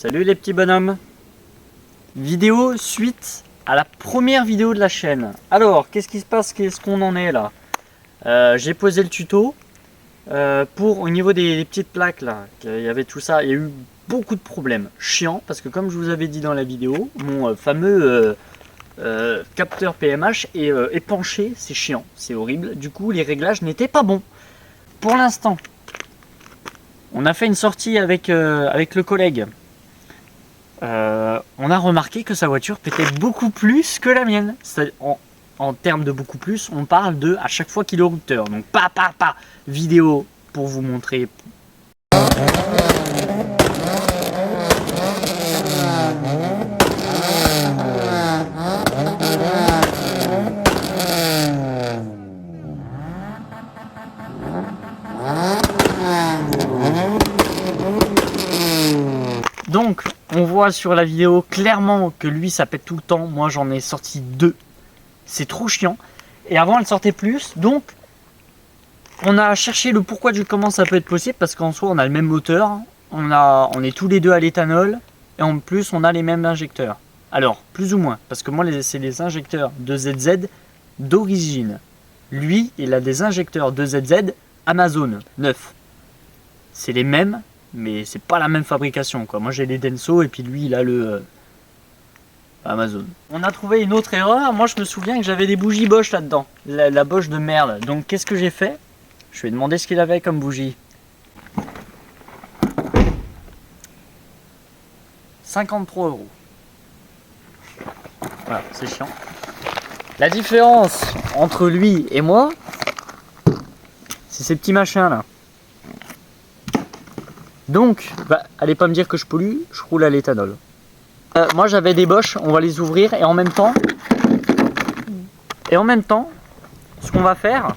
Salut les petits bonhommes. Vidéo suite à la première vidéo de la chaîne. Alors, qu'est-ce qui se passe? Qu'est-ce qu'on en est là? J'ai posé le tuto pour au niveau des petites plaques là. Il y avait tout ça. Il y a eu beaucoup de problèmes. Chiant parce que comme je vous avais dit dans la vidéo, mon fameux capteur PMH est épanché. C'est chiant, c'est horrible. Du coup, les réglages n'étaient pas bons. Pour l'instant, on a fait une sortie avec le collègue. On a remarqué que sa voiture pétait beaucoup plus que la mienne. En termes de beaucoup plus, on parle de à chaque fois kilorupteur. Donc pas vidéo pour vous montrer. Donc, on voit sur la vidéo clairement que lui ça pète tout le temps. Moi j'en ai sorti 2. C'est trop chiant. Et avant elle sortait plus. Donc, on a cherché le pourquoi du comment ça peut être possible. Parce qu'en soi on a le même moteur. On est tous les deux à l'éthanol. Et en plus on a les mêmes injecteurs. Alors, plus ou moins. Parce que moi c'est les injecteurs de ZZ d'origine. Lui, il a des injecteurs de ZZ Amazon 9. C'est les mêmes. Mais c'est pas la même fabrication quoi. Moi j'ai les Denso et puis lui il a le Amazon. On a trouvé une autre erreur. Moi je me souviens que j'avais des bougies Bosch là-dedans. La Bosch de merde. Donc qu'est-ce que j'ai fait? Je lui ai demandé ce qu'il avait comme bougie. 53 €. Voilà, c'est chiant. La différence entre lui et moi, c'est ces petits machins là. Donc, allez pas me dire que je pollue, je roule à l'éthanol. Moi j'avais des Bosch, on va les ouvrir et en même temps, ce qu'on va faire,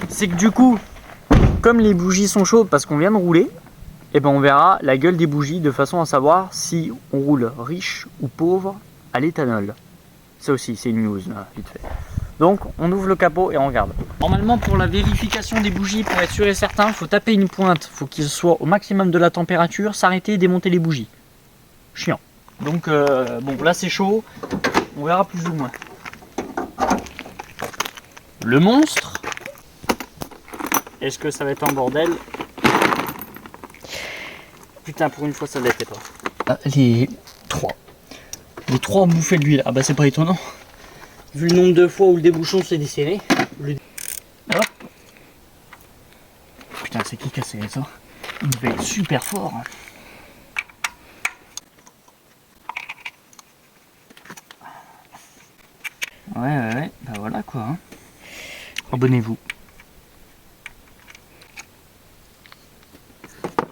c'est que du coup, comme les bougies sont chaudes parce qu'on vient de rouler, et ben on verra la gueule des bougies de façon à savoir si on roule riche ou pauvre à l'éthanol. Ça aussi, c'est une news, là, vite fait. Donc on ouvre le capot et on regarde. Normalement pour la vérification des bougies, pour être sûr et certain, il faut taper une pointe, il faut qu'il soit au maximum de la température, s'arrêter et démonter les bougies. Chiant. Donc bon là c'est chaud, on verra plus ou moins. Le monstre, est-ce que ça va être un bordel? Putain, pour une fois ça ne l'était pas. Les 3 ont bouffé de l'huile, ah bah c'est pas étonnant. Vu le nombre de fois où le débouchon s'est desserré. Hop. Putain, c'est qui cassé ça? Il devait être super fort. Ouais, bah voilà quoi. Hein. Abonnez-vous.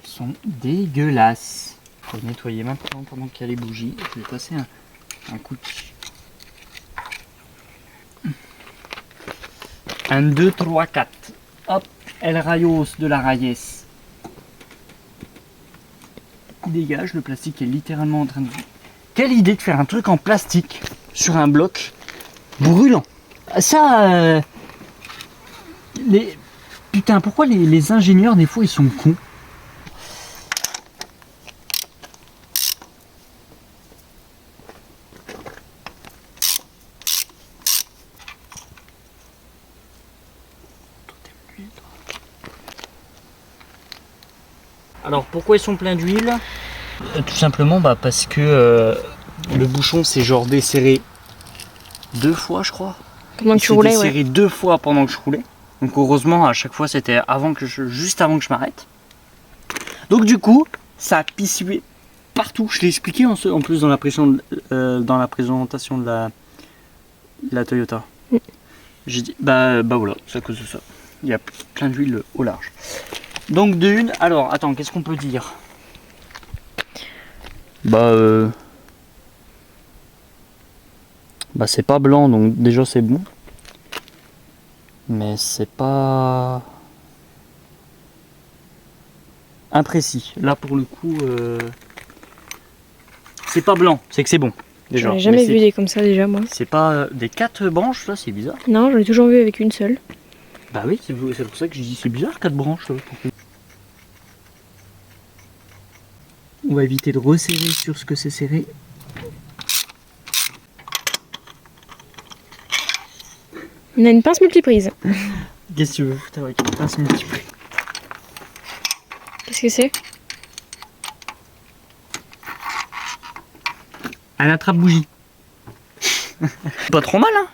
Ils sont dégueulasses. Faut nettoyer maintenant pendant qu'il y a les bougies. Je vais passer un coup de... 1, 2, 3, 4. Hop, El Rayos de la Rayes. Il dégage, le plastique est littéralement en train de... Quelle idée de faire un truc en plastique sur un bloc brûlant. Ça... Putain, pourquoi les ingénieurs, des fois, ils sont cons? Alors pourquoi ils sont pleins d'huile? Tout simplement parce que le bouchon s'est genre desserré 2 fois je crois. Pendant que tu roulais, desserré 2 fois pendant que je roulais. Donc heureusement à chaque fois c'était juste avant que je m'arrête. Donc du coup ça a pissué partout. Je l'ai expliqué en plus dans la présentation de la Toyota. J'ai dit bah voilà, c'est à cause de ça. Il y a plein d'huile au large. Donc de une, alors attends, qu'est-ce qu'on peut dire? Bah c'est pas blanc, donc déjà c'est bon. Mais c'est pas imprécis. Là pour le coup, c'est pas blanc, c'est que c'est bon. Déjà. J'en ai jamais vu des comme ça déjà moi. C'est pas des 4 branches là, c'est bizarre. Non, j'en ai toujours vu avec une seule. Bah oui, c'est pour ça que je dis c'est bizarre 4 branches. On va éviter de resserrer sur ce que c'est serré. On a une pince multiprise. Qu'est-ce que tu veux foutre avec une pince multiple? Qu'est-ce que c'est? Un attrape-bougie. Pas trop mal, hein?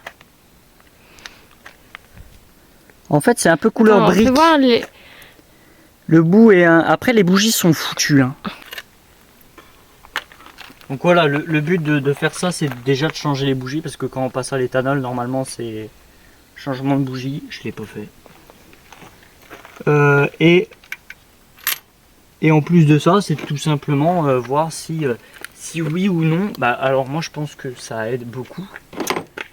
En fait, c'est un peu couleur Alors, brique. fais voir les... Le bout est un... Après, les bougies sont foutues, hein. Donc voilà, le but de faire ça, c'est déjà de changer les bougies, parce que quand on passe à l'éthanol, normalement, c'est changement de bougie. Je l'ai pas fait. Et en plus de ça, c'est tout simplement voir si oui ou non. Bah, alors moi, je pense que ça aide beaucoup.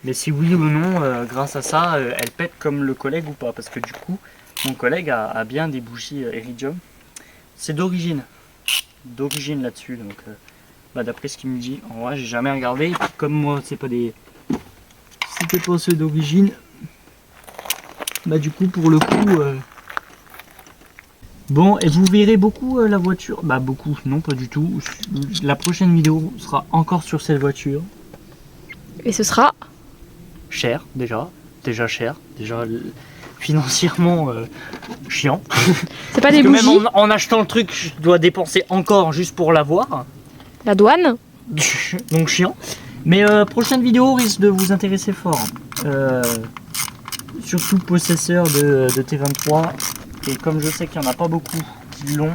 Mais si oui ou non, grâce à ça, elle pète comme le collègue ou pas. Parce que du coup, mon collègue a bien des bougies Iridium. C'est d'origine. D'origine là-dessus. Donc, bah, d'après ce qu'il me dit, en vrai, j'ai jamais regardé. Et puis, comme moi, c'est pas des. C'était pas ceux d'origine. Bah, du coup, pour le coup. Bon, et vous verrez beaucoup la voiture. Bah, beaucoup, non, pas du tout. La prochaine vidéo sera encore sur cette voiture. Et ce sera... Cher, déjà cher, déjà financièrement chiant. C'est pas des Parce que bougies. même en achetant le truc, je dois dépenser encore juste pour l'avoir. La douane. Donc chiant. Mais prochaine vidéo risque de vous intéresser fort. Surtout possesseur de T23. Et comme je sais qu'il n'y en a pas beaucoup qui l'ont,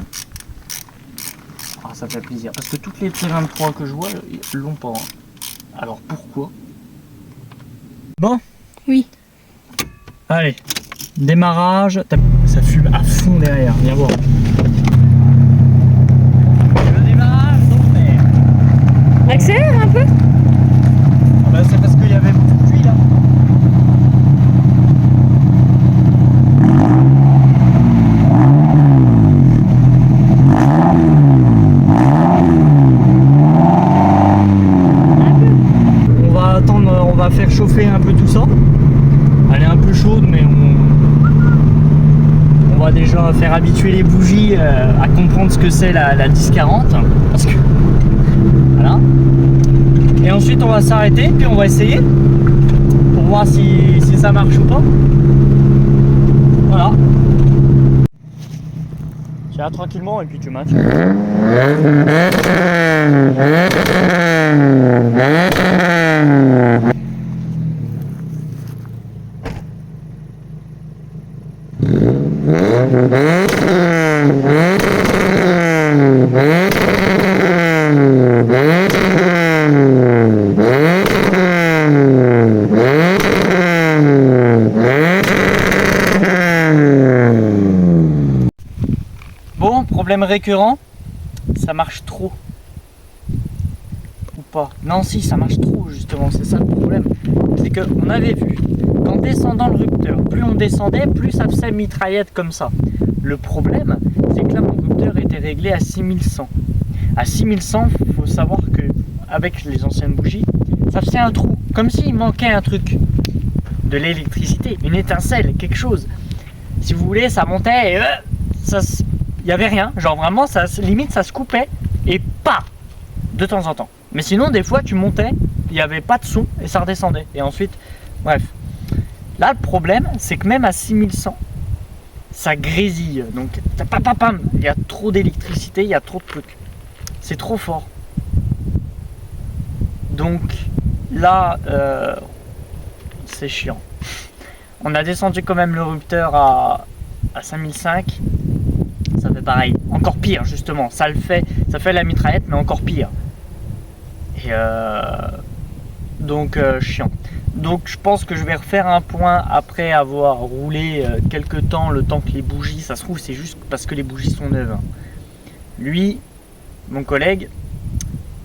ça fait plaisir. Parce que toutes les T23 que je vois, ils l'ont pas. Alors pourquoi? Bon. Oui. Allez. Démarrage. Ça fume à fond derrière. Viens voir. Le démarrage, donc, mais... Accélère un peu. Ah bah, c'est parce qu'il y avait beaucoup de pluie là. On va faire chauffer un peu tout ça. Elle est un peu chaude, mais on va déjà faire habituer les bougies à comprendre ce que c'est la 1040. Parce que voilà. Et ensuite on va s'arrêter, puis on va essayer pour voir si ça marche ou pas. Voilà. Tiens, tranquillement et puis tu matches. Bon, problème récurrent, ça marche trop. Ou pas? Non, si, ça marche trop justement, c'est ça le problème. C'est qu'on avait vu qu'en descendant le rupteur, plus on descendait, plus ça faisait mitraillette comme ça. Le problème, c'est que là mon rupteur était réglé à 6100. À 6100, il faut savoir que avec les anciennes bougies, ça faisait un trou, comme s'il manquait un truc. De l'électricité, une étincelle, quelque chose. Si vous voulez, ça montait et il n'y avait rien. Genre vraiment, limite ça se coupait et pas de temps en temps. Mais sinon, des fois, tu montais, il n'y avait pas de son et ça redescendait. Et ensuite, bref. Là, le problème, c'est que même à 6100, ça grésille. Donc, il y a trop d'électricité, il y a trop de trucs. C'est trop fort. Donc, là, c'est chiant. On a descendu quand même le rupteur à 5005. Ça fait pareil. Encore pire, justement. Ça fait la mitraillette, mais encore pire. Et donc, chiant. Donc, je pense que je vais refaire un point après avoir roulé quelques temps, le temps que les bougies, ça se trouve, c'est juste parce que les bougies sont neuves. Lui, mon collègue,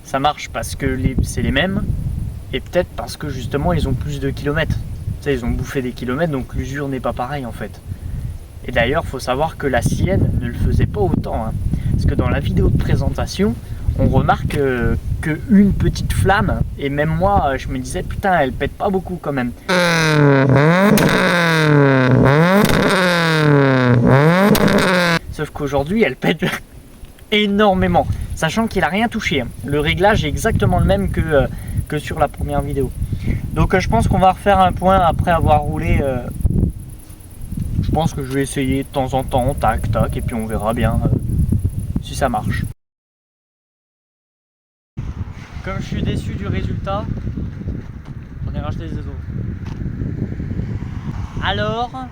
ça marche parce que c'est les mêmes. Et peut-être parce que justement, ils ont plus de kilomètres. Tu sais, ils ont bouffé des kilomètres, donc l'usure n'est pas pareille en fait. Et d'ailleurs, il faut savoir que la sienne ne le faisait pas autant. Hein. Parce que dans la vidéo de présentation, on remarque qu'une petite flamme, et même moi, je me disais, putain, elle pète pas beaucoup quand même. Sauf qu'aujourd'hui, elle pète énormément. Sachant qu'il a rien touché. Hein. Le réglage est exactement le même que sur la première vidéo. Donc je pense qu'on va refaire un point après avoir roulé. Je pense que je vais essayer de temps en temps, tac tac, et puis on verra bien si ça marche. Comme je suis déçu du résultat, on est racheté des os. Alors,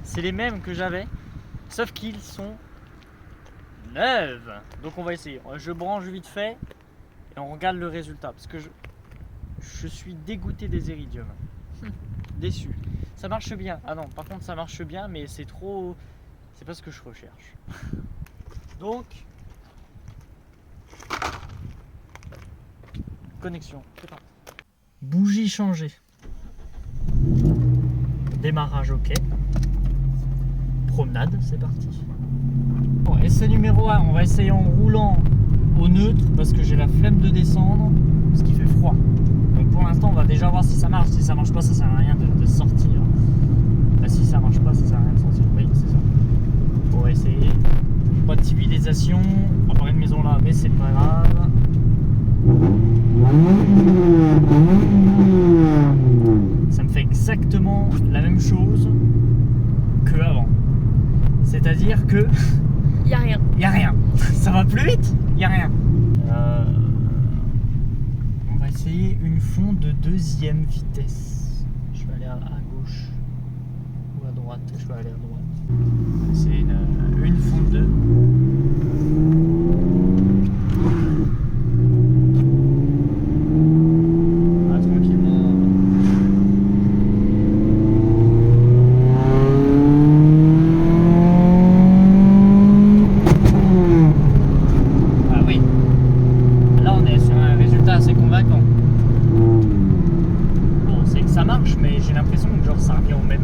c'est les mêmes que j'avais, sauf qu'ils sont neufs. Donc on va essayer. Je branche vite fait et on regarde le résultat. Parce que je suis dégoûté des iridium. Déçu. Ça marche bien. Ah non, par contre ça marche bien, mais c'est trop... C'est pas ce que je recherche. Donc... Connexion. C'est parti. Bougie changée. Démarrage ok. Promenade, c'est parti. Bon, essai numéro 1, on va essayer en roulant au neutre parce que j'ai la flemme de descendre parce qu'il fait froid. Donc pour l'instant on va déjà voir si ça marche. Si ça marche pas, ça sert à rien de sortir. Bah, si ça marche pas, ça sert à rien de sortir. Oui, c'est ça. On va essayer. Pas de civilisation, on va pas une maison là, mais c'est pas grave. Ça me fait exactement la même chose que avant. C'est-à-dire que Y a rien. y a rien. Ça va plus vite. Y a rien. On va essayer une fonte de 2e vitesse. Je vais aller à gauche ou à droite. Je vais aller à droite. C'est une fonte de. Ça marche, mais j'ai l'impression que genre ça revient au même